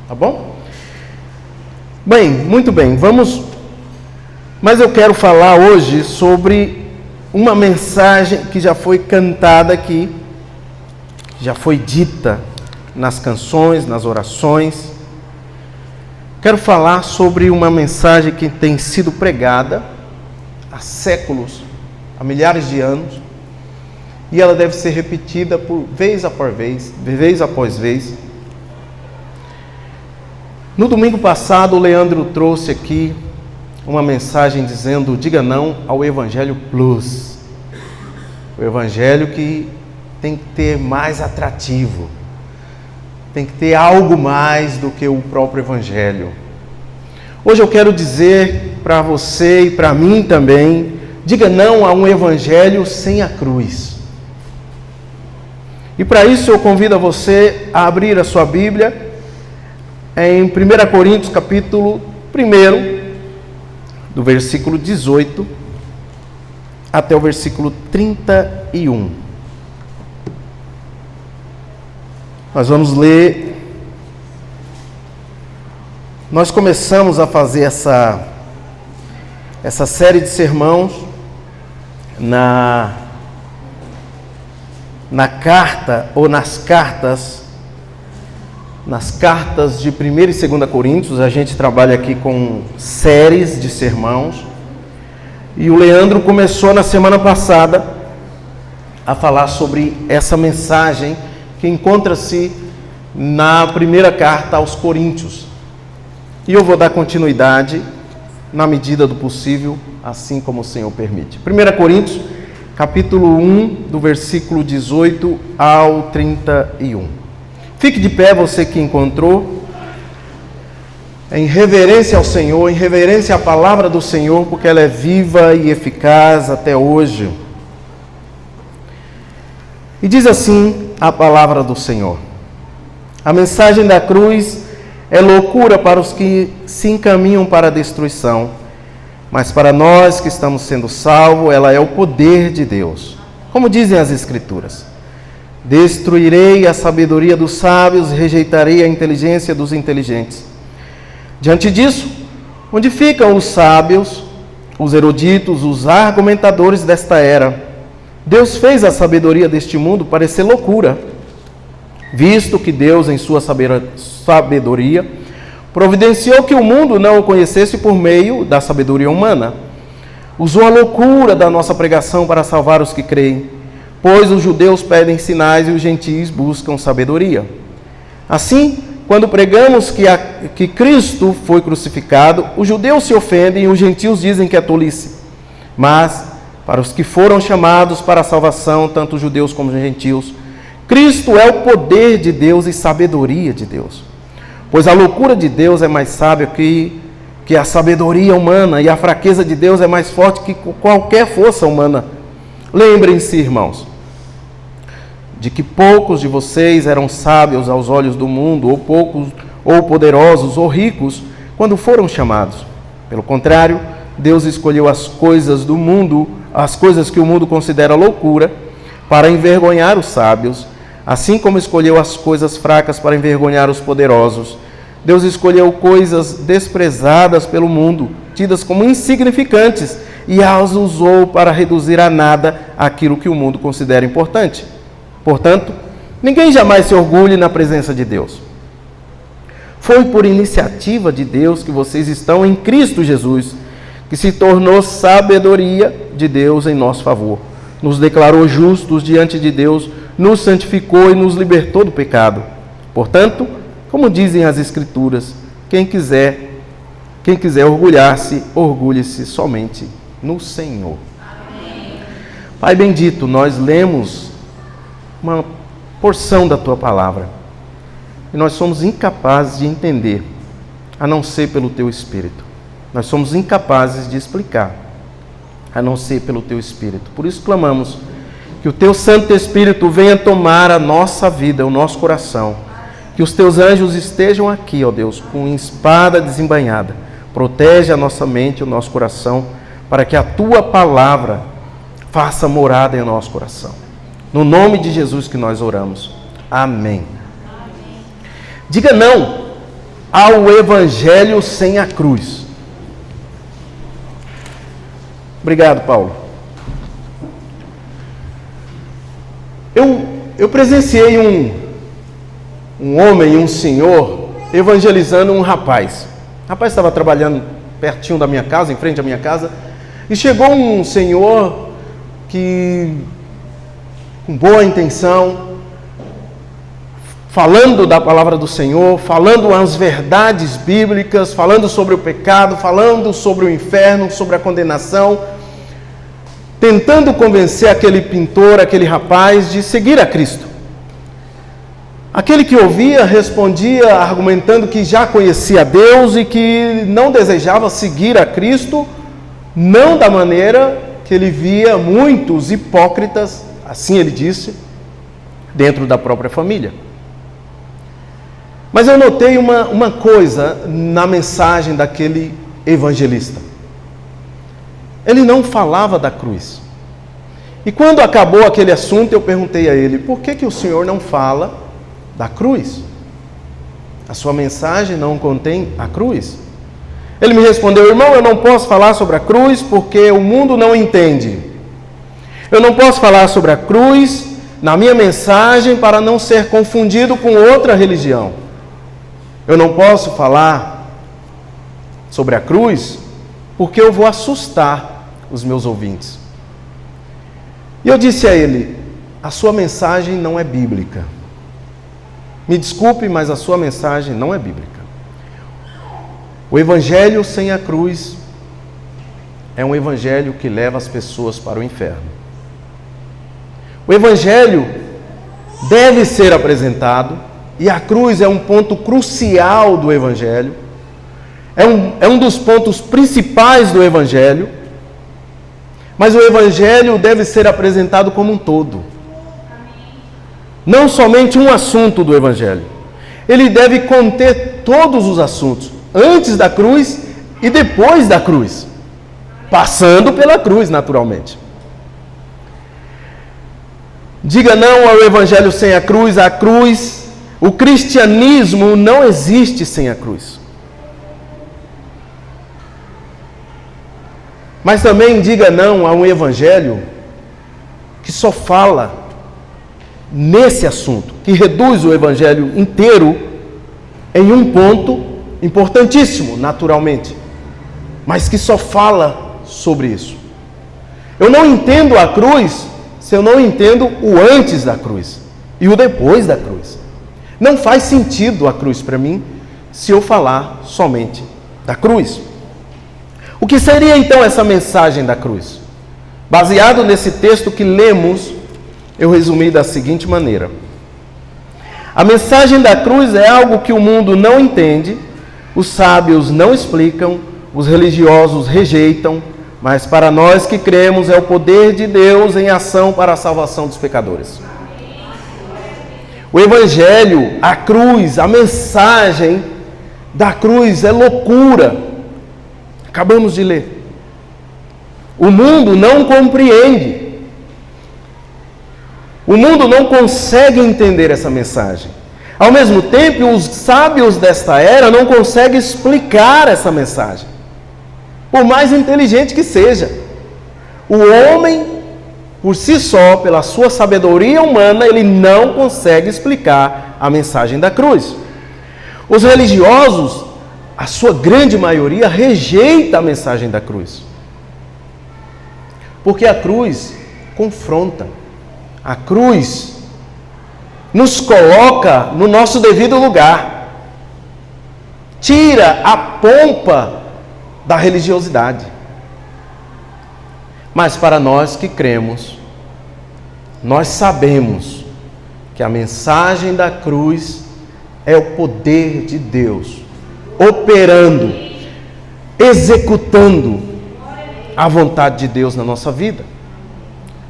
tá bom? Bem, muito bem, mas eu quero falar hoje sobre uma mensagem que já foi cantada aqui, já foi dita nas canções, nas orações. Quero falar sobre uma mensagem que tem sido pregada há séculos, há milhares de anos, e ela deve ser repetida por vez após vez. No domingo passado, o Leandro trouxe aqui uma mensagem dizendo: diga não ao Evangelho Plus. O Evangelho que tem que ter mais atrativo, tem que ter algo mais do que o próprio Evangelho. Hoje eu quero dizer para você e para mim também: diga não a um Evangelho sem a cruz. E para isso eu convido a você a abrir a sua Bíblia em 1 Coríntios capítulo 1, do versículo 18 até o versículo 31. Nós vamos ler. Nós começamos a fazer essa série de sermãos na carta, ou nas cartas de 1 e 2 Coríntios. A gente trabalha aqui com séries de sermãos, e o Leandro começou na semana passada a falar sobre essa mensagem que encontra-se na primeira carta aos Coríntios, e eu vou dar continuidade na medida do possível, assim como o Senhor permite. 1 Coríntios capítulo 1, do versículo 18 ao 31. Fique de pé, você que encontrou, em reverência ao Senhor, em reverência à palavra do Senhor, porque ela é viva e eficaz até hoje. E diz assim a palavra do Senhor: a mensagem da cruz é loucura para os que se encaminham para a destruição, mas para nós que estamos sendo salvos, ela é o poder de Deus. Como dizem as Escrituras: destruirei a sabedoria dos sábios, rejeitarei a inteligência dos inteligentes. Diante disso, onde ficam os sábios, os eruditos, os argumentadores desta era? Deus fez a sabedoria deste mundo parecer loucura, visto que Deus, em sua sabedoria, providenciou que o mundo não o conhecesse por meio da sabedoria humana. Usou a loucura da nossa pregação para salvar os que creem, pois os judeus pedem sinais e os gentios buscam sabedoria. Assim, quando pregamos que Cristo foi crucificado, os judeus se ofendem e os gentios dizem que é tolice. Mas, para os que foram chamados para a salvação, tanto os judeus como os gentios, Cristo é o poder de Deus e sabedoria de Deus. Pois a loucura de Deus é mais sábia que a sabedoria humana, e a fraqueza de Deus é mais forte que qualquer força humana. Lembrem-se, irmãos, de que poucos de vocês eram sábios aos olhos do mundo, ou poucos, ou poderosos, ou ricos, quando foram chamados. Pelo contrário, Deus escolheu as coisas do mundo, as coisas que o mundo considera loucura, para envergonhar os sábios, assim como escolheu as coisas fracas para envergonhar os poderosos. Deus escolheu coisas desprezadas pelo mundo, tidas como insignificantes, e as usou para reduzir a nada aquilo que o mundo considera importante. Portanto, ninguém jamais se orgulhe na presença de Deus. Foi por iniciativa de Deus que vocês estão em Cristo Jesus, que se tornou sabedoria de Deus em nosso favor. Nos declarou justos diante de Deus, nos santificou e nos libertou do pecado. Portanto, como dizem as Escrituras, quem quiser orgulhar-se, orgulhe-se somente no Senhor. Amém. Pai bendito, nós lemos uma porção da Tua palavra e nós somos incapazes de entender, a não ser pelo Teu Espírito. Nós somos incapazes de explicar, a não ser pelo Teu Espírito. Por isso clamamos que o Teu Santo Espírito venha tomar a nossa vida, o nosso coração. Que os Teus anjos estejam aqui, ó Deus, com espada desembainhada. Protege a nossa mente, o nosso coração, para que a Tua palavra faça morada em nosso coração. No nome de Jesus que nós oramos. Amém. Diga não ao Evangelho sem a cruz. Obrigado, Paulo. Eu presenciei um homem, um senhor, evangelizando um rapaz. O rapaz estava trabalhando pertinho da minha casa, em frente à minha casa, e chegou um senhor que, com boa intenção, falando da palavra do Senhor, falando as verdades bíblicas, falando sobre o pecado, falando sobre o inferno, sobre a condenação, tentando convencer aquele pintor, aquele rapaz, de seguir a Cristo. Aquele que ouvia respondia argumentando que já conhecia Deus e que não desejava seguir a Cristo, não da maneira que ele via muitos hipócritas, assim ele disse, dentro da própria família. Mas eu notei uma coisa na mensagem daquele evangelista. Ele não falava da cruz. E quando acabou aquele assunto, eu perguntei a ele: por que o senhor não fala da cruz? A sua mensagem não contém a cruz? Ele me respondeu: irmão, eu não posso falar sobre a cruz porque o mundo não entende. Eu não posso falar sobre a cruz na minha mensagem para não ser confundido com outra religião. Eu não posso falar sobre a cruz porque eu vou assustar os meus ouvintes. E eu disse a ele: a sua mensagem não é bíblica. Me desculpe, mas a sua mensagem não é bíblica. O evangelho sem a cruz é um evangelho que leva as pessoas para o inferno. O evangelho deve ser apresentado, e a cruz é um ponto crucial do evangelho, é um dos pontos principais do evangelho, mas o evangelho deve ser apresentado como um todo. Não somente um assunto do evangelho. Ele deve conter todos os assuntos, antes da cruz e depois da cruz, passando pela cruz, naturalmente. Diga não ao evangelho sem a cruz. A cruz, o cristianismo não existe sem a cruz. Mas também diga não a um evangelho que só fala nesse assunto, que reduz o evangelho inteiro em um ponto importantíssimo, naturalmente, mas que só fala sobre isso. Eu não entendo a cruz se eu não entendo o antes da cruz e o depois da cruz. Não faz sentido a cruz para mim se eu falar somente da cruz. O que seria então essa mensagem da cruz? Baseado nesse texto que lemos, eu resumi da seguinte maneira: a mensagem da cruz é algo que o mundo não entende, os sábios não explicam, os religiosos rejeitam, mas para nós que cremos é o poder de Deus em ação para a salvação dos pecadores. O evangelho, a cruz, a mensagem da cruz é loucura. Acabamos de ler. O mundo não compreende. O mundo não consegue entender essa mensagem. Ao mesmo tempo, os sábios desta era não conseguem explicar essa mensagem, por mais inteligente que seja. O homem, por si só, pela sua sabedoria humana, ele não consegue explicar a mensagem da cruz. Os religiosos, a sua grande maioria, rejeita a mensagem da cruz, porque a cruz confronta. A cruz nos coloca no nosso devido lugar, tira a pompa da religiosidade. Mas para nós que cremos, nós sabemos que a mensagem da cruz é o poder de Deus, operando, executando a vontade de Deus na nossa vida,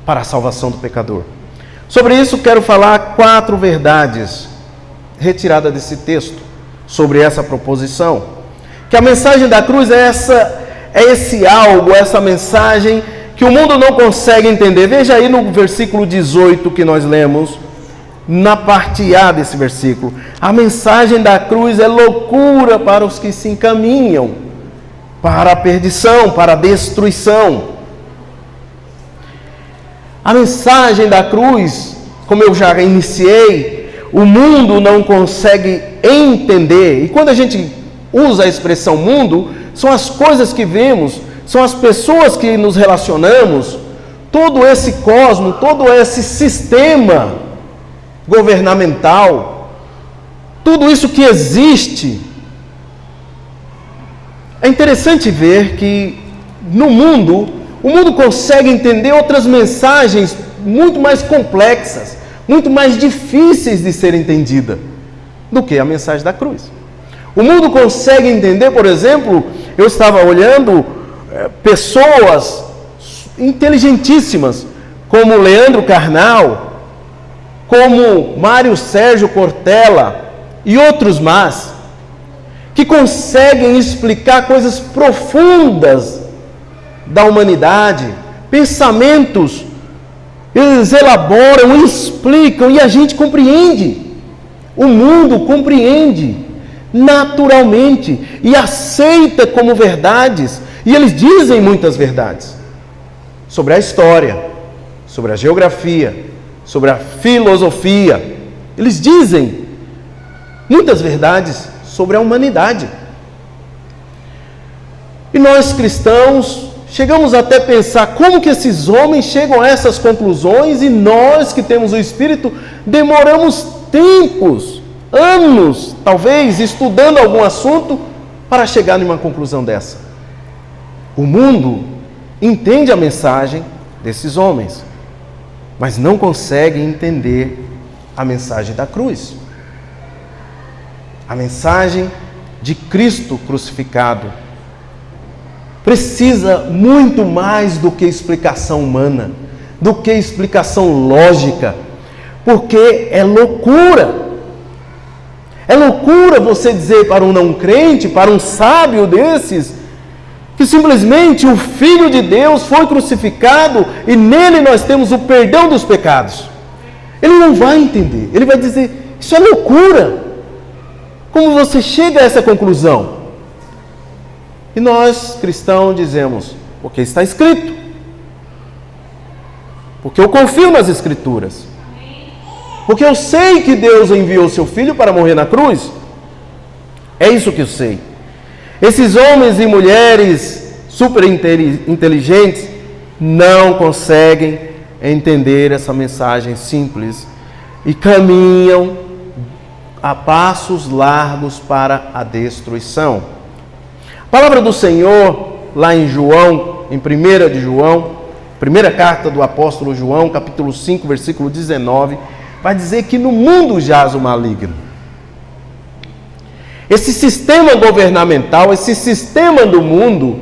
para a salvação do pecador. Sobre isso quero falar 4 verdades retiradas desse texto, sobre essa proposição. Que a mensagem da cruz é esse algo, essa mensagem que o mundo não consegue entender. Veja aí no versículo 18 que nós lemos, na parte A desse versículo. A mensagem da cruz é loucura para os que se encaminham para a perdição, para a destruição. A mensagem da cruz, como eu já iniciei, o mundo não consegue entender. E quando a gente usa a expressão mundo, são as coisas que vemos, são as pessoas que nos relacionamos, todo esse cosmo, todo esse sistema governamental, tudo isso que existe. É interessante ver que no mundo, o mundo consegue entender outras mensagens muito mais complexas, muito mais difíceis de ser entendida do que a mensagem da cruz. O mundo consegue entender, por exemplo, eu estava olhando pessoas inteligentíssimas, como Leandro Carnal, como Mário Sérgio Cortella e outros mais, que conseguem explicar coisas profundas da humanidade, pensamentos, eles elaboram, explicam e a gente compreende. O mundo compreende naturalmente e aceita como verdades. E eles dizem muitas verdades sobre a história, sobre a geografia, sobre a filosofia. Eles dizem muitas verdades sobre a humanidade. E nós cristãos chegamos até a pensar como que esses homens chegam a essas conclusões e nós que temos o Espírito demoramos tempos, anos, talvez, estudando algum assunto para chegar numa conclusão dessa. O mundo entende a mensagem desses homens, mas não consegue entender a mensagem da cruz. A mensagem de Cristo crucificado precisa muito mais do que explicação humana, do que explicação lógica, porque é loucura. É loucura você dizer para um não crente, para um sábio desses, que simplesmente o Filho de Deus foi crucificado e nele nós temos o perdão dos pecados. Ele não vai entender, ele vai dizer, isso é loucura. Como você chega a essa conclusão? E nós, cristãos, dizemos, porque está escrito. Porque eu confio nas Escrituras. Porque eu sei que Deus enviou seu Filho para morrer na cruz. É isso que eu sei. Esses homens e mulheres super inteligentes não conseguem entender essa mensagem simples e caminham a passos largos para a destruição. A palavra do Senhor, lá em João, em 1 de João, primeira carta do apóstolo João, capítulo 5, versículo 19, vai dizer que no mundo jaz o maligno. Esse sistema governamental, esse sistema do mundo,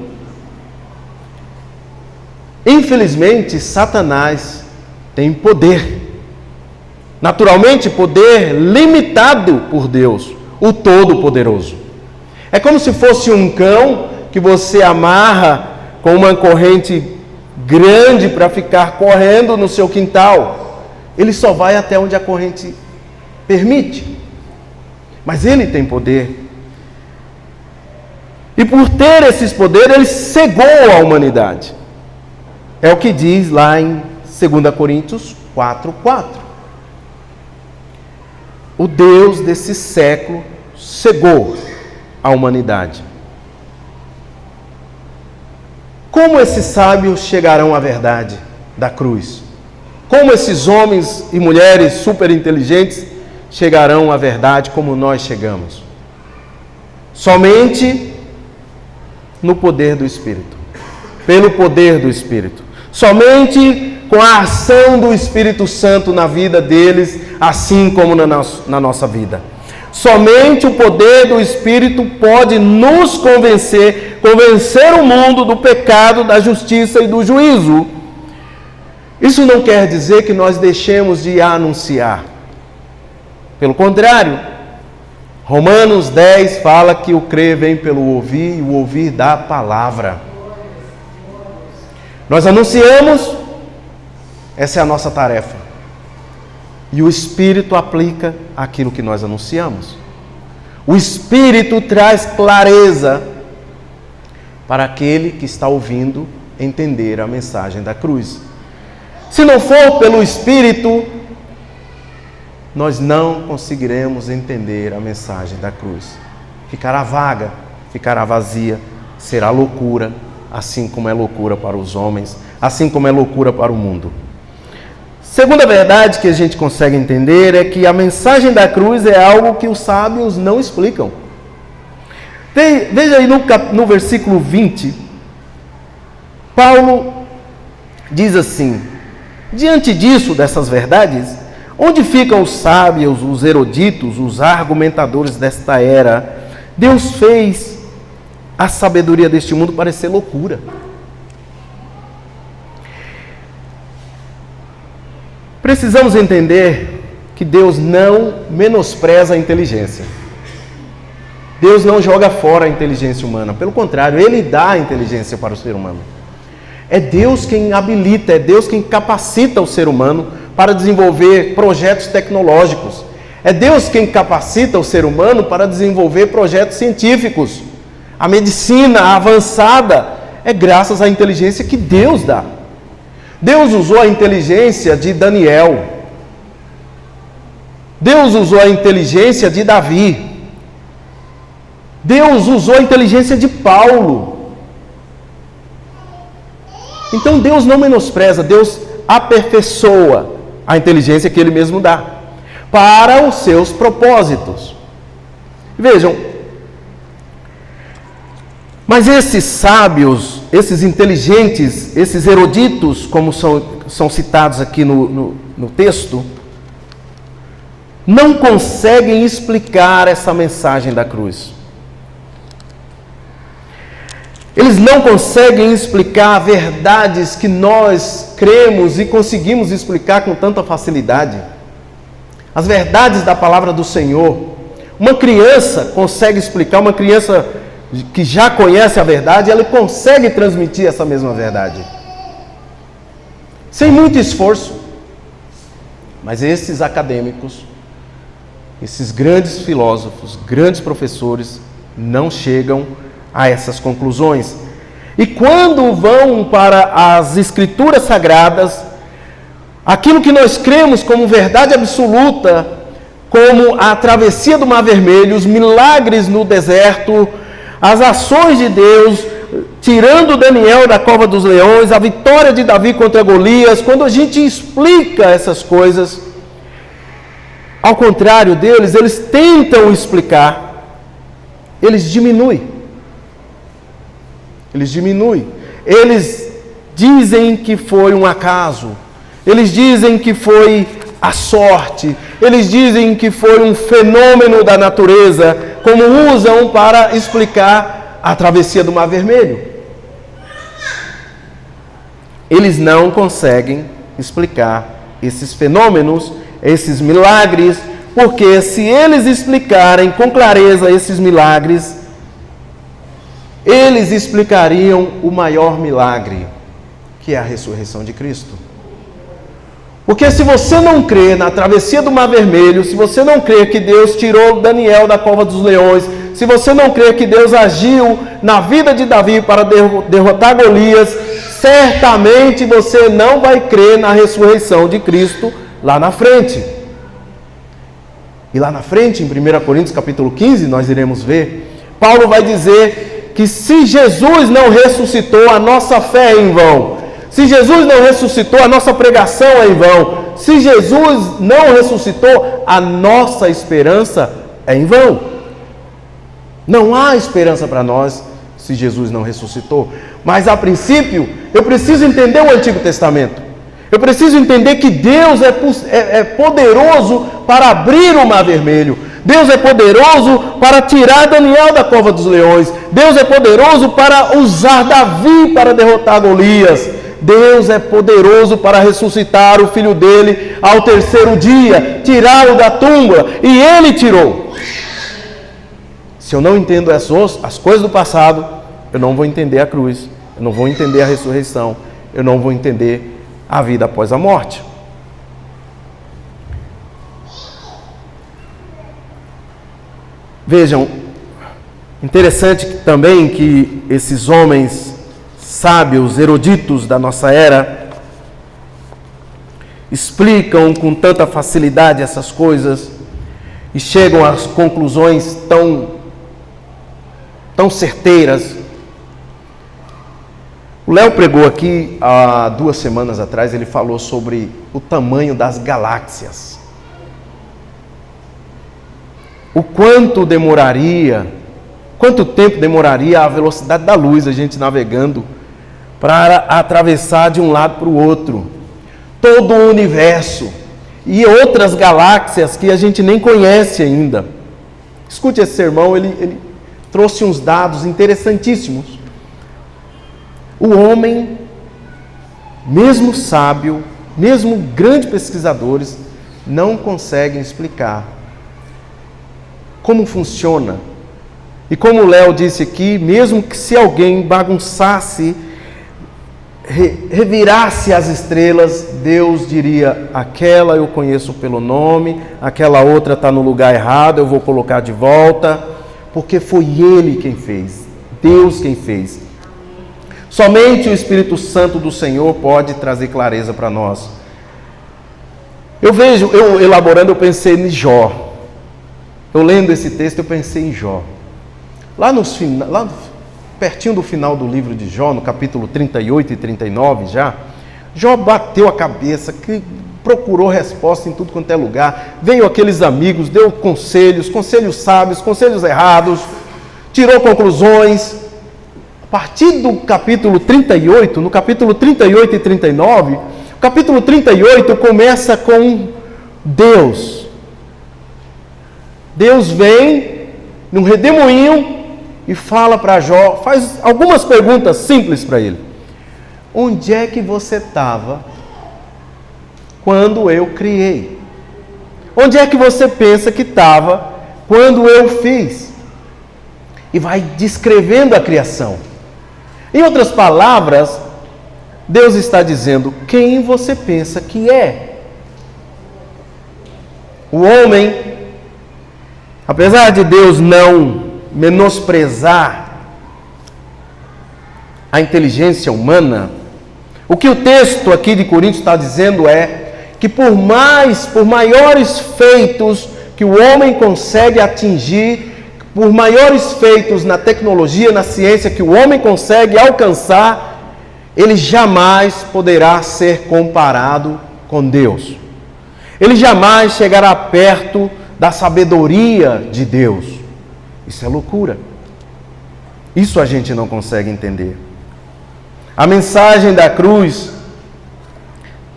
infelizmente, Satanás tem poder. Naturalmente, poder limitado por Deus, o Todo-Poderoso. É como se fosse um cão que você amarra com uma corrente grande para ficar correndo no seu quintal. Ele só vai até onde a corrente permite. Mas ele tem poder. E por ter esses poderes, ele cegou a humanidade. É o que diz lá em 2 Coríntios 4:4. O Deus desse século cegou a humanidade. Como esses sábios chegarão à verdade da cruz? Como esses homens e mulheres super inteligentes chegarão à verdade como nós chegamos? Somente no poder do Espírito. Pelo poder do Espírito. Somente com a ação do Espírito Santo na vida deles, assim como na nossa vida. Somente o poder do Espírito pode nos convencer o mundo do pecado, da justiça e do juízo. Isso não quer dizer que nós deixemos de anunciar. Pelo contrário, Romanos 10 fala que o crer vem pelo ouvir e o ouvir da palavra. Nós anunciamos, essa é a nossa tarefa. E o Espírito aplica aquilo que nós anunciamos. O Espírito traz clareza para aquele que está ouvindo entender a mensagem da cruz. Se não for pelo Espírito, nós não conseguiremos entender a mensagem da cruz. Ficará vaga, ficará vazia, será loucura, assim como é loucura para os homens, assim como é loucura para o mundo. Segunda verdade que a gente consegue entender é que a mensagem da cruz é algo que os sábios não explicam. Veja aí no versículo 20, Paulo diz assim: diante disso, dessas verdades, onde ficam os sábios, os eruditos, os argumentadores desta era? Deus fez a sabedoria deste mundo parecer loucura. Precisamos entender que Deus não menospreza a inteligência. Deus não joga fora a inteligência humana. Pelo contrário, Ele dá a inteligência para o ser humano. É Deus quem habilita, é Deus quem capacita o ser humano para desenvolver projetos tecnológicos. É Deus quem capacita o ser humano para desenvolver projetos científicos. A medicina avançada é graças à inteligência que Deus dá. Deus usou a inteligência de Daniel. Deus usou a inteligência de Davi. Deus usou a inteligência de Paulo. Então Deus não menospreza, Deus aperfeiçoa a inteligência que Ele mesmo dá para os seus propósitos. Vejam, mas esses sábios, esses inteligentes, esses eruditos, como são citados aqui no texto, não conseguem explicar essa mensagem da cruz. Eles não conseguem explicar verdades que nós cremos e conseguimos explicar com tanta facilidade. As verdades da palavra do Senhor. Uma criança consegue explicar, uma criança que já conhece a verdade, ela consegue transmitir essa mesma verdade. Sem muito esforço. Mas esses acadêmicos, esses grandes filósofos, grandes professores, não chegam a essas conclusões. E quando vão para as Escrituras Sagradas, aquilo que nós cremos como verdade absoluta, como a travessia do Mar Vermelho, os milagres no deserto, as ações de Deus, tirando Daniel da cova dos leões, a vitória de Davi contra Golias, quando a gente explica essas coisas, ao contrário deles, eles tentam explicar, eles diminuem. Eles diminuem. Eles dizem que foi um acaso. Eles dizem que foi a sorte. Eles dizem que foi um fenômeno da natureza, como usam para explicar a travessia do Mar Vermelho. Eles não conseguem explicar esses fenômenos, esses milagres, porque se eles explicarem com clareza esses milagres, eles explicariam o maior milagre, que é a ressurreição de Cristo. Porque se você não crê na travessia do Mar Vermelho, se você não crê que Deus tirou Daniel da cova dos leões, se você não crê que Deus agiu na vida de Davi para derrotar Golias, certamente você não vai crer na ressurreição de Cristo lá na frente. E lá na frente, em 1 Coríntios capítulo 15, nós iremos ver, Paulo vai dizer que se Jesus não ressuscitou, a nossa fé é em vão. Se Jesus não ressuscitou, a nossa pregação é em vão. Se Jesus não ressuscitou, a nossa esperança é em vão. Não há esperança para nós se Jesus não ressuscitou. Mas a princípio, eu preciso entender o Antigo Testamento. Eu preciso entender que Deus é poderoso para abrir o Mar Vermelho. Deus é poderoso para tirar Daniel da cova dos leões. Deus é poderoso para usar Davi para derrotar Golias. Deus é poderoso para ressuscitar o filho dele ao terceiro dia, tirá-lo da tumba. E ele tirou. Se eu não entendo as coisas do passado, eu não vou entender a cruz. Eu não vou entender a ressurreição. Eu não vou entender a vida após a morte. Vejam, interessante também que esses homens sábios, eruditos da nossa era, explicam com tanta facilidade essas coisas e chegam às conclusões tão certeiras. O Léo pregou aqui há 2 semanas atrás, ele falou sobre o tamanho das galáxias. Quanto tempo demoraria a velocidade da luz, a gente navegando, para atravessar de um lado para o outro. Todo o universo e outras galáxias que a gente nem conhece ainda. Escute esse sermão, ele trouxe uns dados interessantíssimos. O homem, mesmo sábio, mesmo grandes pesquisadores, não conseguem explicar como funciona. E como o Léo disse aqui, mesmo que se alguém bagunçasse, revirasse as estrelas, Deus diria: aquela eu conheço pelo nome, aquela outra está no lugar errado, eu vou colocar de volta, porque foi Ele quem fez, Deus quem fez. Somente o Espírito Santo do Senhor pode trazer clareza para nós. Eu elaborando, eu pensei em Jó. Eu lendo esse texto, eu pensei em Jó. Lá pertinho do final do livro de Jó, no capítulo 38 e 39 já, Jó bateu a cabeça, que procurou resposta em tudo quanto é lugar, veio aqueles amigos, deu conselhos sábios, conselhos errados, tirou conclusões. A partir do capítulo 38, no capítulo 38 e 39, o capítulo 38 começa com Deus. Deus vem num redemoinho e fala para Jó, faz algumas perguntas simples para ele. Onde é que você estava quando eu criei? Onde é que você pensa que estava quando eu fiz? E vai descrevendo a criação. Em outras palavras, Deus está dizendo: quem você pensa que é? O homem, apesar de Deus não menosprezar a inteligência humana, o que o texto aqui de Coríntios está dizendo é que por maiores feitos que o homem consegue atingir, por maiores feitos na tecnologia, na ciência que o homem consegue alcançar, ele jamais poderá ser comparado com Deus. Ele jamais chegará perto da sabedoria de Deus. Isso é loucura. Isso a gente não consegue entender. A mensagem da cruz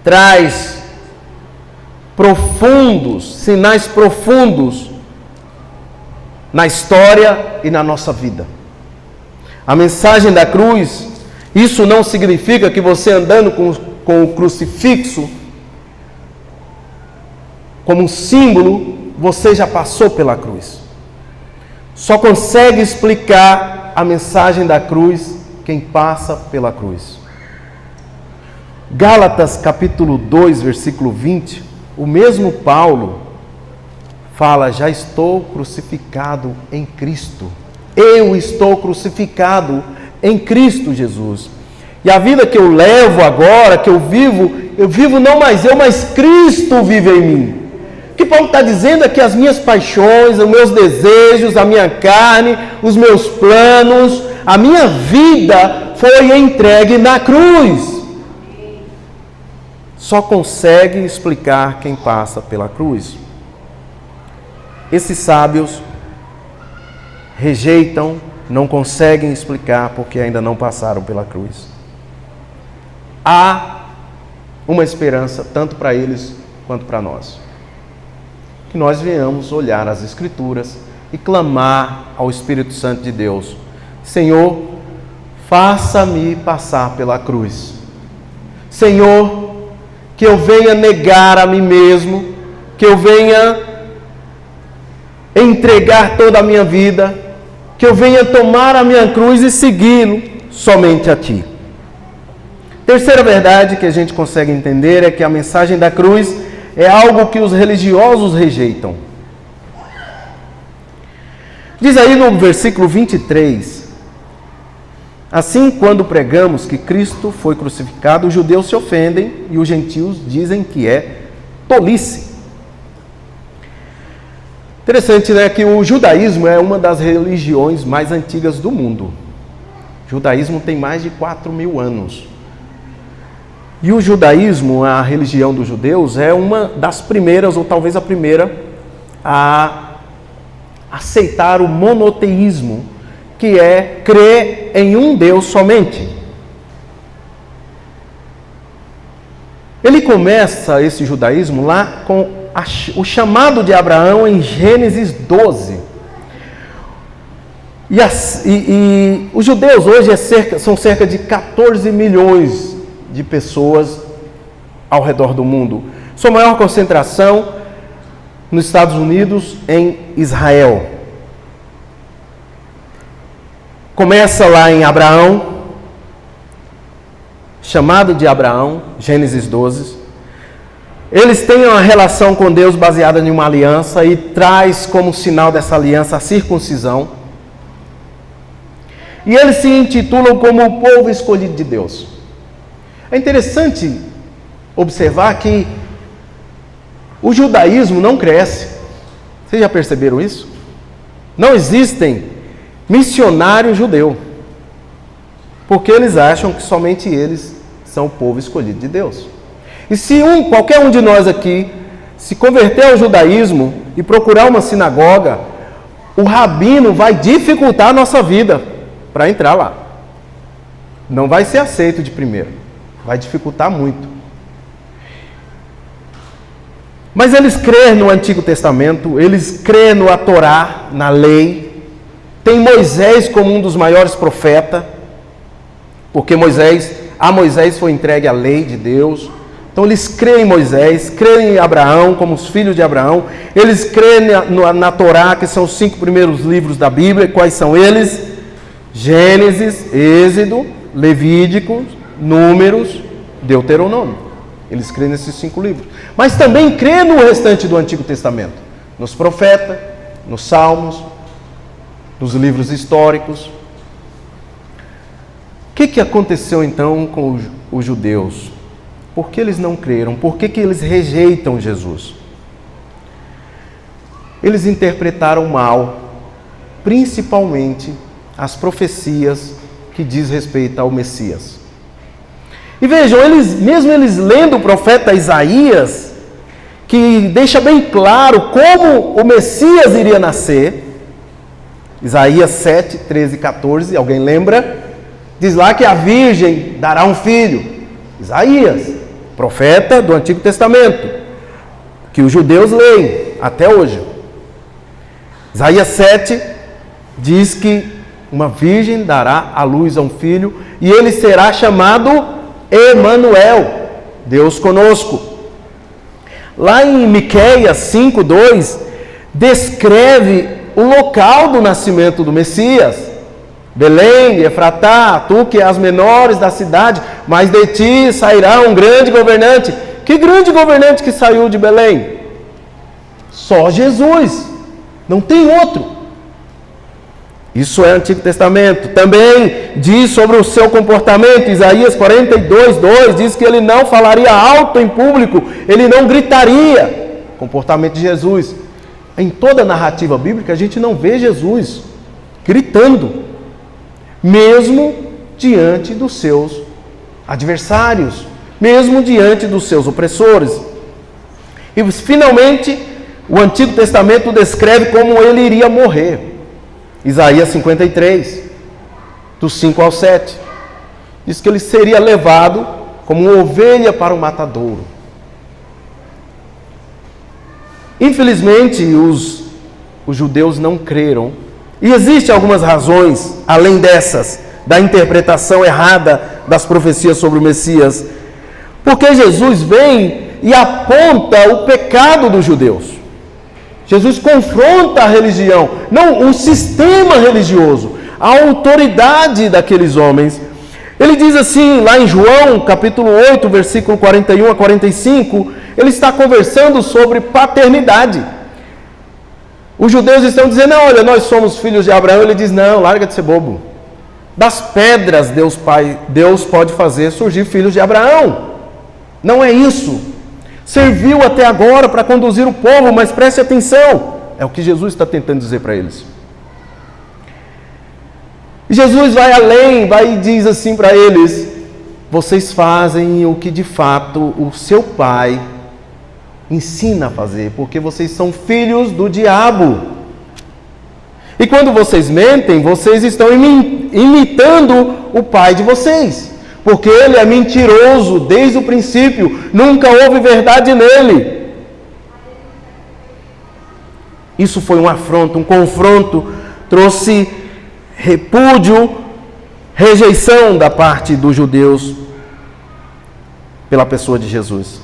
traz sinais profundos na história e na nossa vida. A mensagem da cruz, isso não significa que você andando com o crucifixo como um símbolo, você já passou pela cruz. Só consegue explicar a mensagem da cruz quem passa pela cruz. Gálatas capítulo 2, versículo 20, o mesmo Paulo fala: já estou crucificado em Cristo. Eu estou crucificado em Cristo Jesus. E a vida que eu levo agora, que eu vivo não mais eu, mas Cristo vive em mim. O que Paulo está dizendo é que as minhas paixões, os meus desejos, a minha carne, os meus planos, a minha vida foi entregue na cruz. Só consegue explicar quem passa pela cruz. Esses sábios rejeitam, não conseguem explicar porque ainda não passaram pela cruz. Há uma esperança tanto para eles quanto para nós. Que nós venhamos olhar as Escrituras e clamar ao Espírito Santo de Deus: Senhor, faça-me passar pela cruz. Senhor, que eu venha negar a mim mesmo, que eu venha entregar toda a minha vida, que eu venha tomar a minha cruz e segui-lo somente a Ti. Terceira verdade que a gente consegue entender é que a mensagem da cruz é algo que os religiosos rejeitam. Diz aí no versículo 23, assim, quando pregamos que Cristo foi crucificado, os judeus se ofendem e os gentios dizem que é tolice. Interessante, né, que o judaísmo é uma das religiões mais antigas do mundo. O judaísmo tem mais de 4.000 anos. E o judaísmo, a religião dos judeus, é uma das primeiras, ou talvez a primeira, a aceitar o monoteísmo, que é crer em um Deus somente. Ele começa esse judaísmo lá com o chamado de Abraão em Gênesis 12. E os judeus hoje são cerca de 14 milhões de pessoas ao redor do mundo. Sua maior concentração nos Estados Unidos, em Israel. Começa lá em Abraão, chamado de Abraão, Gênesis 12. Eles têm uma relação com Deus baseada em uma aliança e traz como sinal dessa aliança a circuncisão. E eles se intitulam como o povo escolhido de Deus. É interessante observar que o judaísmo não cresce. Vocês já perceberam isso? Não existem missionários judeus, porque eles acham que somente eles são o povo escolhido de Deus. E se qualquer um de nós aqui se converter ao judaísmo e procurar uma sinagoga, o rabino vai dificultar a nossa vida para entrar lá. Não vai ser aceito de primeira, vai dificultar muito. Mas eles creem no Antigo Testamento, eles creem na Torá, na lei. Tem Moisés como um dos maiores profetas, porque a Moisés foi entregue a lei de Deus. Então eles creem em Moisés, creem em Abraão, como os filhos de Abraão. Eles creem na Torá, que são os 5 primeiros livros da Bíblia. Quais são eles? Gênesis, Êxodo, Levítico, Números, Deuteronômio. Eles creem nesses 5 livros. Mas também creem no restante do Antigo Testamento. Nos profetas, nos salmos, nos livros históricos. O que aconteceu então com os judeus? Por que eles não creram? Por que eles rejeitam Jesus? Eles interpretaram mal, principalmente as profecias que diz respeito ao Messias. E vejam, mesmo eles lendo o profeta Isaías, que deixa bem claro como o Messias iria nascer, Isaías 7, 13 e 14, alguém lembra? Diz lá que a virgem dará um filho. Isaías, profeta do Antigo Testamento, que os judeus leem até hoje. Isaías 7 diz que uma virgem dará à luz a um filho e ele será chamado Emanuel, Deus conosco. Lá em Miqueias 5:2 descreve o local do nascimento do Messias. Belém, Efratá, tu que és menores da cidade, mas de ti sairá um grande governante. Que grande governante que saiu de Belém? Só Jesus, não tem outro. Isso é Antigo Testamento. Também diz sobre o seu comportamento. Isaías 42:2 diz que ele não falaria alto em público, ele não gritaria. Comportamento de Jesus. Em toda a narrativa bíblica a gente não vê Jesus gritando, mesmo diante dos seus adversários, mesmo diante dos seus opressores. E finalmente o Antigo Testamento descreve como ele iria morrer. Isaías 53, dos 5 ao 7, diz que ele seria levado como uma ovelha para o matadouro. Infelizmente, os judeus não creram. E existem algumas razões, além dessas, da interpretação errada das profecias sobre o Messias. Porque Jesus vem e aponta o pecado dos judeus. Jesus confronta a religião, não o sistema religioso, a autoridade daqueles homens. Ele diz assim, lá em João, capítulo 8, versículo 41 a 45, ele está conversando sobre paternidade. Os judeus estão dizendo, não, olha, nós somos filhos de Abraão. Ele diz, não, larga de ser bobo. Das pedras Deus pode fazer surgir filhos de Abraão. Não é isso. Serviu até agora para conduzir o povo, mas preste atenção. É o que Jesus está tentando dizer para eles. Jesus vai além, vai e diz assim para eles, vocês fazem o que de fato o seu pai ensina a fazer, porque vocês são filhos do diabo. E quando vocês mentem, vocês estão imitando o pai de vocês, porque ele é mentiroso desde o princípio, nunca houve verdade nele. Isso foi um afronto, um confronto, trouxe repúdio, rejeição da parte dos judeus pela pessoa de Jesus.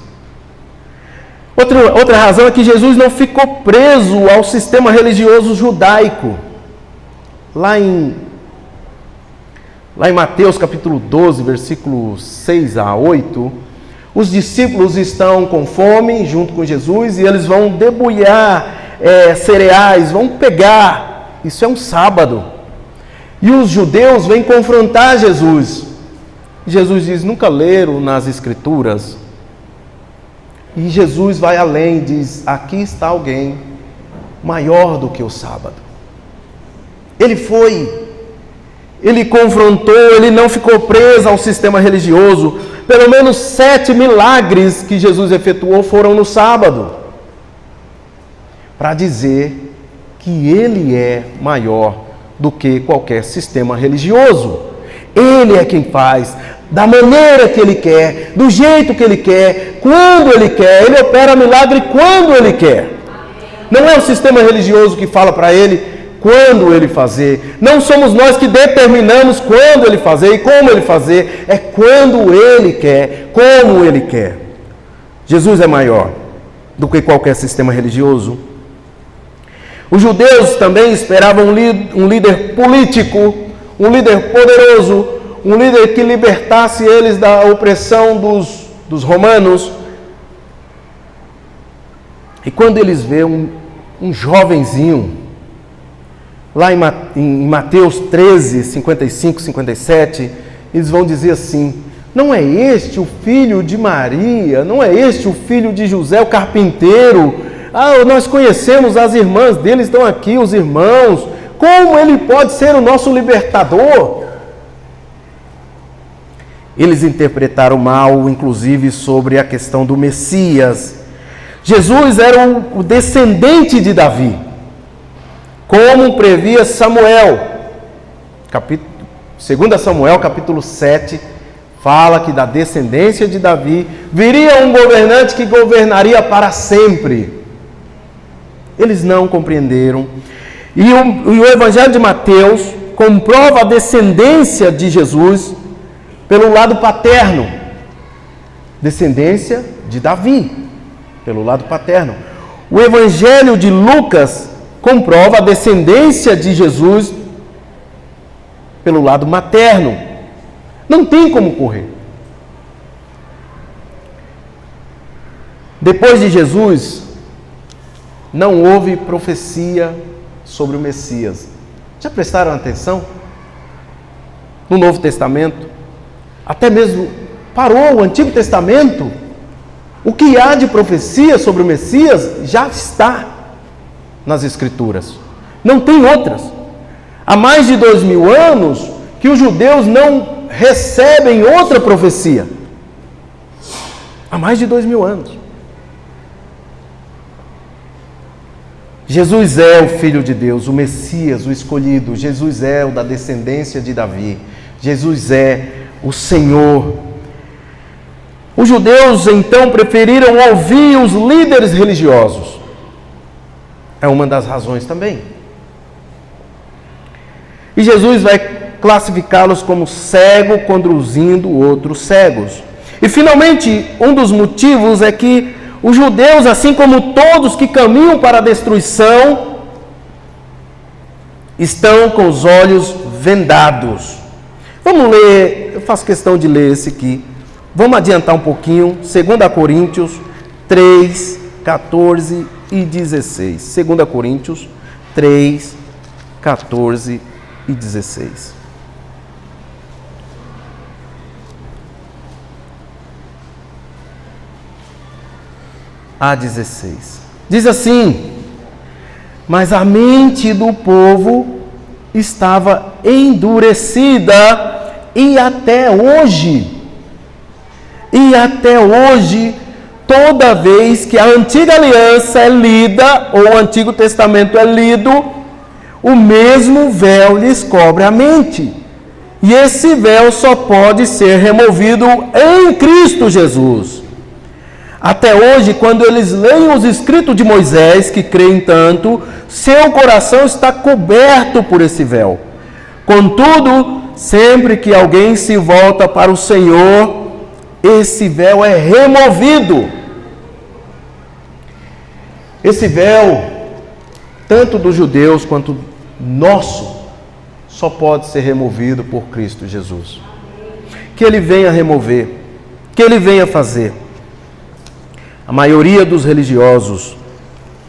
Outra razão é que Jesus não ficou preso ao sistema religioso judaico. Lá em Mateus capítulo 12, versículos 6 a 8, os discípulos estão com fome junto com Jesus e eles vão debulhar cereais, vão pegar. Isso é um sábado. E os judeus vêm confrontar Jesus. Jesus diz, nunca leram nas Escrituras? E Jesus vai além, diz, aqui está alguém maior do que o sábado. Ele confrontou, ele não ficou preso ao sistema religioso. Pelo menos 7 milagres que Jesus efetuou foram no sábado, para dizer que ele é maior do que qualquer sistema religioso. Ele é quem faz, da maneira que ele quer, do jeito que ele quer, quando ele quer. Ele opera milagre quando ele quer. Não é o sistema religioso que fala para ele quando ele fazer. Não somos nós que determinamos quando ele fazer e como ele fazer. É quando ele quer, como ele quer. Jesus é maior do que qualquer sistema religioso. Os judeus também esperavam um líder político, um líder poderoso, um líder que libertasse eles da opressão dos romanos. E quando eles veem um jovenzinho, lá em Mateus 13, 55, 57, eles vão dizer assim, não é este o filho de Maria? Não é este o filho de José, o carpinteiro? Nós conhecemos as irmãs dele, estão aqui, os irmãos. Como ele pode ser o nosso libertador? Eles interpretaram mal, inclusive, sobre a questão do Messias. Jesus era o descendente de Davi, como previa Samuel. 2 Samuel, capítulo 7, fala que da descendência de Davi viria um governante que governaria para sempre. Eles não compreenderam. E o Evangelho de Mateus comprova a descendência de Jesus pelo lado paterno. Descendência de Davi, pelo lado paterno. O Evangelho de Lucas comprova a descendência de Jesus pelo lado materno. Não tem como correr. Depois de Jesus, não houve profecia sobre o Messias. Já prestaram atenção? No Novo Testamento, até mesmo parou o Antigo Testamento, o que há de profecia sobre o Messias já está nas Escrituras. Não tem outras. Há mais de 2000 anos que os judeus não recebem outra profecia. Há mais de 2000 anos. Jesus é o Filho de Deus, o Messias, o escolhido. Jesus é o da descendência de Davi. Jesus é o Senhor. Os judeus, então, preferiram ouvir os líderes religiosos. É uma das razões também. E Jesus vai classificá-los como cego conduzindo outros cegos. E, finalmente, um dos motivos é que os judeus, assim como todos que caminham para a destruição, estão com os olhos vendados. Vamos ler, eu faço questão de ler esse aqui. Vamos adiantar um pouquinho, 2 Coríntios 3, 14 e 16. 2 Coríntios, 3, 14 e 16. A 16. Diz assim: mas a mente do povo estava endurecida e até hoje, toda vez que a antiga aliança é lida, ou o Antigo Testamento é lido, o mesmo véu lhes cobre a mente. E esse véu só pode ser removido em Cristo Jesus. Até hoje, quando eles leem os escritos de Moisés, que creem tanto, seu coração está coberto por esse véu. Contudo, sempre que alguém se volta para o Senhor, esse véu é removido. Esse véu, tanto dos judeus quanto nosso, só pode ser removido por Cristo Jesus. Que Ele venha remover, que Ele venha fazer. A maioria dos religiosos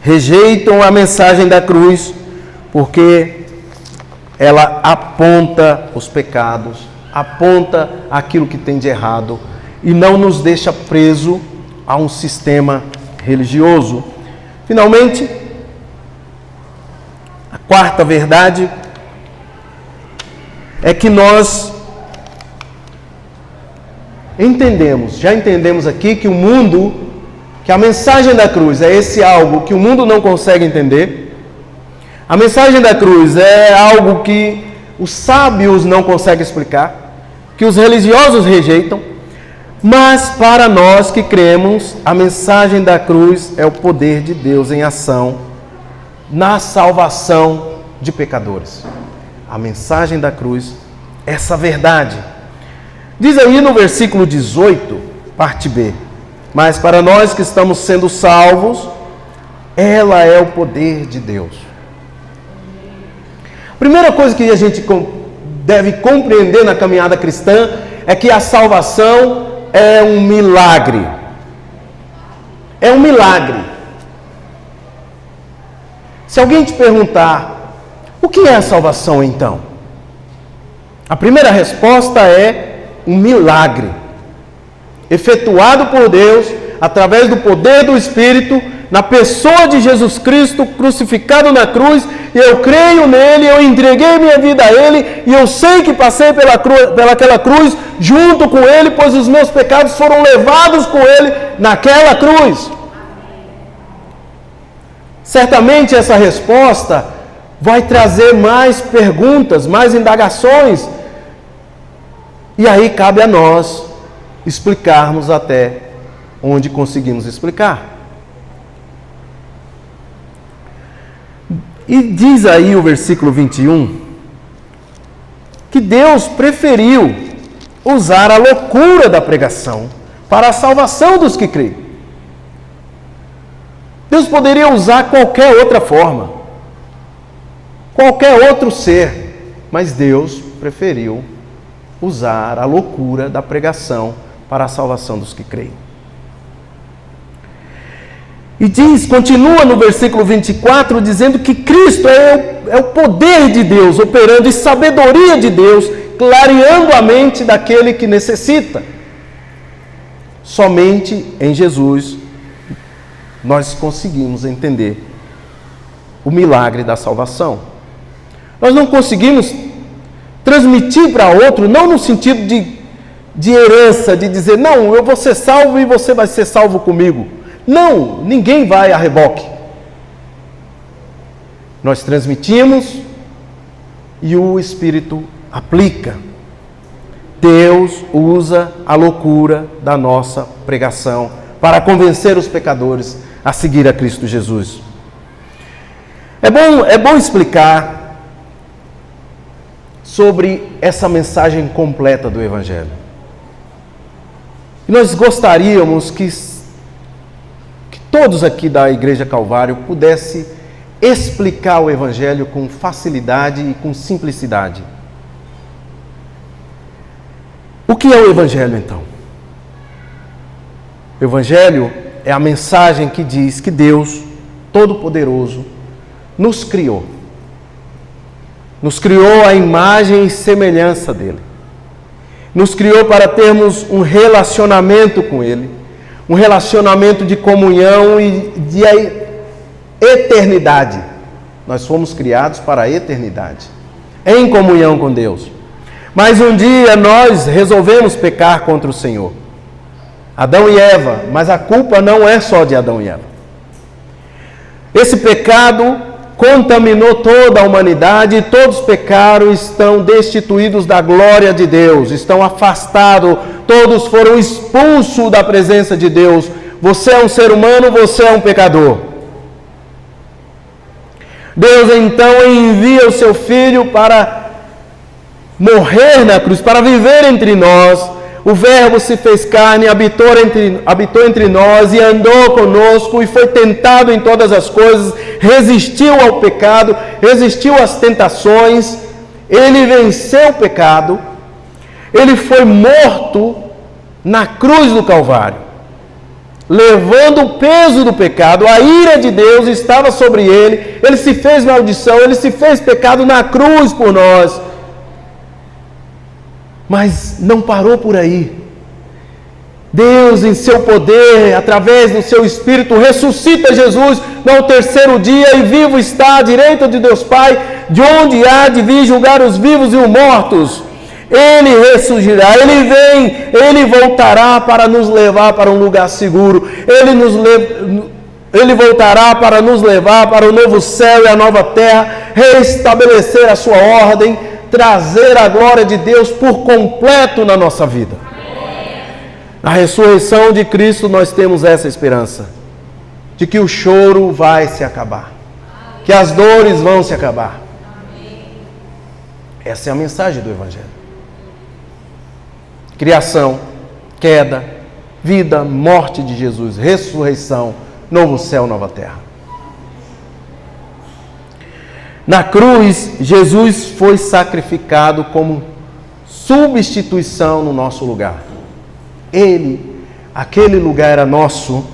rejeitam a mensagem da cruz porque ela aponta os pecados, aponta aquilo que tem de errado e não nos deixa preso a um sistema religioso. Finalmente, a quarta verdade é que nós já entendemos aqui que que a mensagem da cruz é esse algo que o mundo não consegue entender. A mensagem da cruz é algo que os sábios não conseguem explicar, que os religiosos rejeitam, mas para nós que cremos, a mensagem da cruz é o poder de Deus em ação na salvação de pecadores. A mensagem da cruz, essa verdade. Diz aí no versículo 18, parte B: mas para nós que estamos sendo salvos, ela é o poder de Deus. A primeira coisa que a gente deve compreender na caminhada cristã é que a salvação é um milagre. É um milagre. Se alguém te perguntar, o que é a salvação então? A primeira resposta é um milagre, efetuado por Deus, através do poder do Espírito, na pessoa de Jesus Cristo, crucificado na cruz, e eu creio nele, eu entreguei minha vida a ele, e eu sei que passei pelaquela cruz, junto com ele, pois os meus pecados foram levados com ele naquela cruz. Certamente essa resposta vai trazer mais perguntas, mais indagações, e aí cabe a nós explicarmos até onde conseguimos explicar. E diz aí o versículo 21 que Deus preferiu usar a loucura da pregação para a salvação dos que creem. Deus poderia usar qualquer outra forma, qualquer outro ser, mas Deus preferiu usar a loucura da pregação para a salvação dos que creem. E continua no versículo 24, dizendo que Cristo é o poder de Deus, operando em sabedoria de Deus, clareando a mente daquele que necessita. Somente em Jesus nós conseguimos entender o milagre da salvação. Nós não conseguimos transmitir para outro, não no sentido de herança, de dizer, não, eu vou ser salvo e você vai ser salvo comigo. Não, ninguém vai a reboque. Nós transmitimos e o Espírito aplica. Deus usa a loucura da nossa pregação para convencer os pecadores a seguir a Cristo Jesus. É bom explicar sobre essa mensagem completa do Evangelho. E nós gostaríamos que todos aqui da Igreja Calvário pudessem explicar o Evangelho com facilidade e com simplicidade. O que é o Evangelho, então? O Evangelho é a mensagem que diz que Deus, Todo-Poderoso, nos criou. nos criou à imagem e semelhança dele. Nos criou para termos um relacionamento com ele, um relacionamento de comunhão e de eternidade. Nós fomos criados para a eternidade, em comunhão com Deus. Mas um dia nós resolvemos pecar contra o Senhor. Adão e Eva, mas a culpa não é só de Adão e Eva. Esse pecado contaminou toda a humanidade e todos pecaram e estão destituídos da glória de Deus, estão afastados, todos foram expulsos da presença de Deus. Você é um ser humano, você é um pecador. Deus então envia o seu Filho para morrer na cruz, para viver entre nós. O Verbo se fez carne, habitou entre nós e andou conosco e foi tentado em todas as coisas, resistiu ao pecado, resistiu às tentações, ele venceu o pecado, ele foi morto na cruz do Calvário, levando o peso do pecado. A ira de Deus estava sobre ele, ele se fez maldição, ele se fez pecado na cruz por nós. Mas não parou por aí. Deus, em seu poder, através do seu Espírito, ressuscita Jesus no terceiro dia e vivo está à direita de Deus Pai, de onde há de vir julgar os vivos e os mortos. Ele ressurgirá, ele vem, ele voltará para nos levar para um lugar seguro. Ele voltará para nos levar para o novo céu e a nova terra, restabelecer a sua ordem, trazer a glória de Deus por completo na nossa vida. Na ressurreição de Cristo nós temos essa esperança, de que o choro vai se acabar, que as dores vão se acabar. Essa é a mensagem do Evangelho. Criação, queda, vida, morte de Jesus, ressurreição, novo céu, nova terra. Na cruz, Jesus foi sacrificado como substituição no nosso lugar. Aquele lugar era nosso.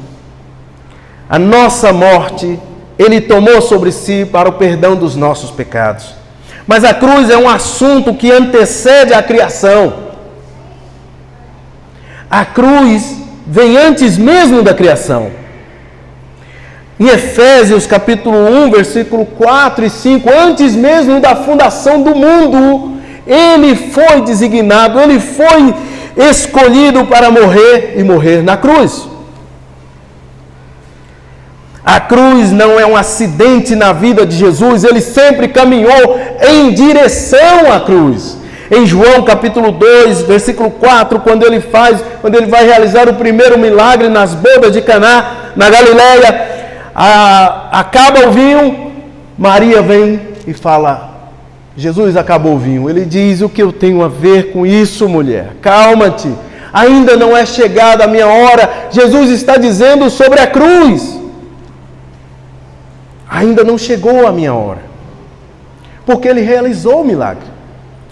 A nossa morte, Ele tomou sobre si para o perdão dos nossos pecados. Mas a cruz é um assunto que antecede a criação. A cruz vem antes mesmo da criação. Em Efésios capítulo 1, versículo 4 e 5, antes mesmo da fundação do mundo, ele foi designado, ele foi escolhido para morrer e morrer na cruz. A cruz não é um acidente na vida de Jesus, ele sempre caminhou em direção à cruz. Em João capítulo 2, versículo 4, quando ele vai realizar o primeiro milagre nas bodas de Caná, na Galileia, acaba o vinho, Maria vem e fala: Jesus, acabou o vinho. Ele diz: o que eu tenho a ver com isso, mulher? Calma-te, ainda não é chegada a minha hora. Jesus está dizendo sobre a cruz: ainda não chegou a minha hora, porque ele realizou o milagre,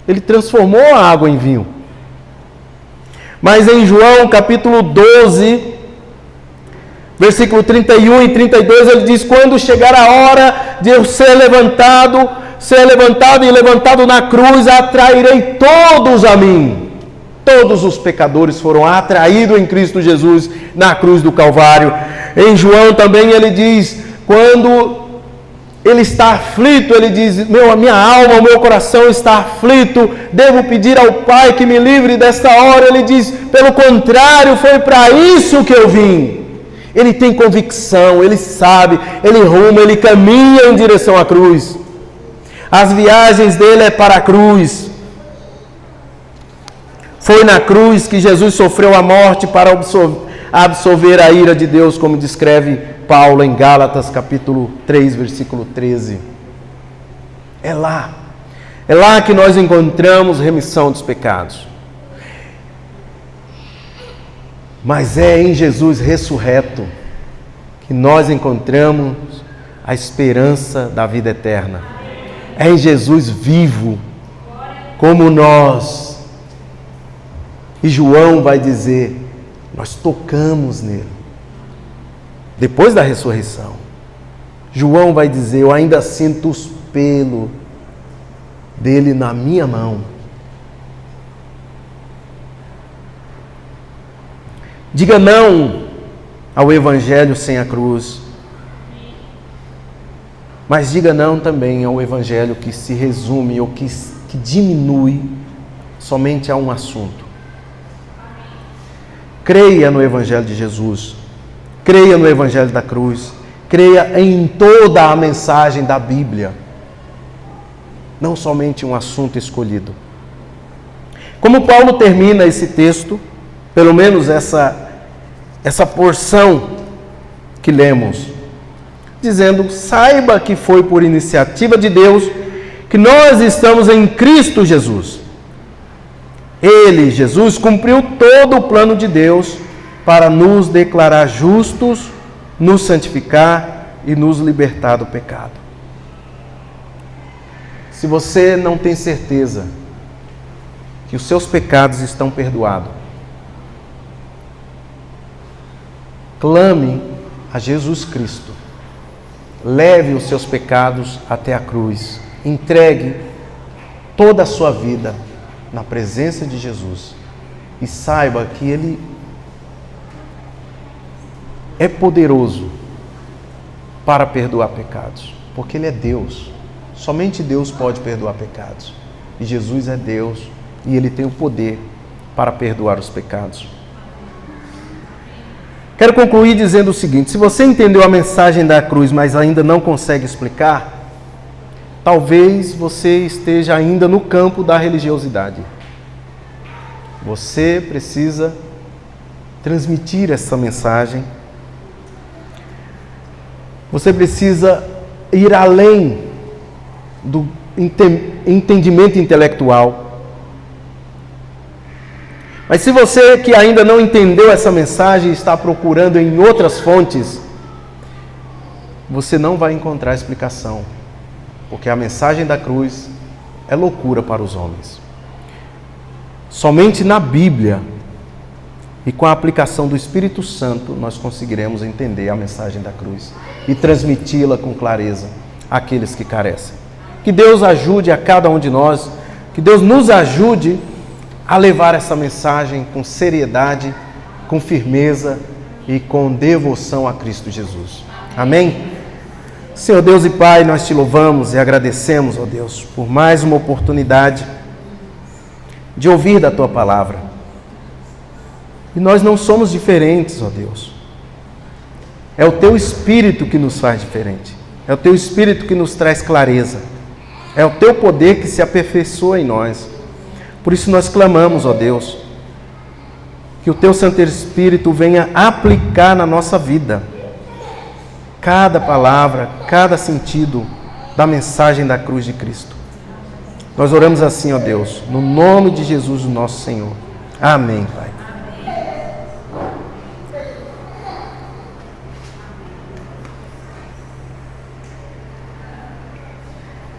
ele transformou a água em vinho. Mas em João capítulo 12, versículo 31 e 32, ele diz: quando chegar a hora de eu ser levantado e levantado na cruz, atrairei todos a mim. Todos os pecadores foram atraídos em Cristo Jesus na cruz do Calvário. Em João também ele diz, quando ele está aflito, ele diz: a minha alma, o meu coração está aflito, devo pedir ao Pai que me livre desta hora. Ele diz: pelo contrário, foi para isso que eu vim. Ele tem convicção, ele sabe, ele ruma, ele caminha em direção à cruz. As viagens dele é para a cruz. Foi na cruz que Jesus sofreu a morte para absorver a ira de Deus, como descreve Paulo em Gálatas capítulo 3, versículo 13. É lá que nós encontramos remissão dos pecados. Mas é em Jesus ressurreto que nós encontramos a esperança da vida eterna. É em Jesus vivo, como nós. E João vai dizer: nós tocamos nele. Depois da ressurreição, João vai dizer: eu ainda sinto os pelos dele na minha mão. Diga não ao evangelho sem a cruz. Mas diga não também ao evangelho que se resume ou que diminui somente a um assunto. Creia no evangelho de Jesus. Creia no evangelho da cruz. Creia em toda a mensagem da Bíblia. Não somente um assunto escolhido. Como Paulo termina esse texto, pelo menos essa porção que lemos, dizendo: saiba que foi por iniciativa de Deus que nós estamos em Cristo Jesus. Ele, Jesus, cumpriu todo o plano de Deus para nos declarar justos, nos santificar e nos libertar do pecado. Se você não tem certeza que os seus pecados estão perdoados, clame a Jesus Cristo. Leve os seus pecados até a cruz. Entregue toda a sua vida na presença de Jesus. E saiba que Ele é poderoso para perdoar pecados. Porque Ele é Deus. Somente Deus pode perdoar pecados. E Jesus é Deus. E Ele tem o poder para perdoar os pecados. Quero concluir dizendo o seguinte: se você entendeu a mensagem da cruz, mas ainda não consegue explicar, talvez você esteja ainda no campo da religiosidade. Você precisa transmitir essa mensagem. Você precisa ir além do entendimento intelectual. Mas se você que ainda não entendeu essa mensagem e está procurando em outras fontes, você não vai encontrar explicação, porque a mensagem da cruz é loucura para os homens. Somente na Bíblia e com a aplicação do Espírito Santo nós conseguiremos entender a mensagem da cruz e transmiti-la com clareza àqueles que carecem. Que Deus ajude a cada um de nós, que Deus nos ajude a levar essa mensagem com seriedade, com firmeza e com devoção a Cristo Jesus. Amém? Senhor Deus e Pai, nós te louvamos e agradecemos, ó Deus, por mais uma oportunidade de ouvir da Tua palavra. E nós não somos diferentes, ó Deus. É o Teu Espírito que nos faz diferente. É o Teu Espírito que nos traz clareza. É o Teu poder que se aperfeiçoa em nós. Por isso nós clamamos, ó Deus, que o Teu Santo Espírito venha aplicar na nossa vida cada palavra, cada sentido da mensagem da cruz de Cristo. Nós oramos assim, ó Deus, no nome de Jesus, nosso Senhor. Amém, Pai.